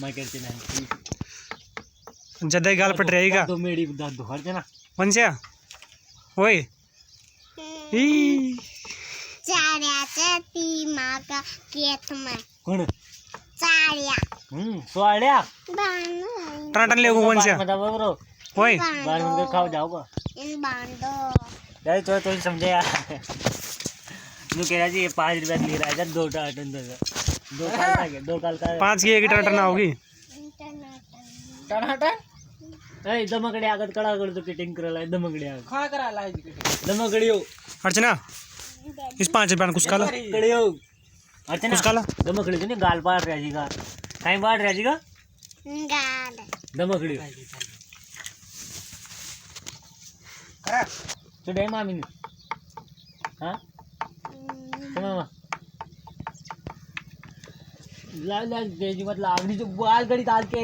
मैं कहते नहीं जदे गाल पट रहेगा तो मेरी दादू हर जना मनस्या ओए ई चाऱ्याच्या ती मागा केत में कौन चाऱ्या स्वाड्या बांधो टनाटन ले को मनस्या मत ब्रो ओए बाहर में खाओ जाओगा इन बांधो यार तो समझे यार तू कह रहा जी ये 5 रुपया ले रहा है 2 टन दो काल का 2 काल का 5 की एक टनाटन होगी टनाटन ए दमकड़े आगत कड़ा कर तो किटिंग करायला है दमकड़े आगत खा करायला आहे दमकड़ी हो अर्चना इस 5 रुपया कुछ काला कड़ी हो अर्चना कुछ काला दमकड़ी तो नहीं गाल पाट रहा जी का कहीं पाट रहा जी का गाल दमकड़ी करा चुड़ाई मामी ने हाँ मामा लाल लाल तेजी मतलब आगरी जो बाल गड़ी डाल के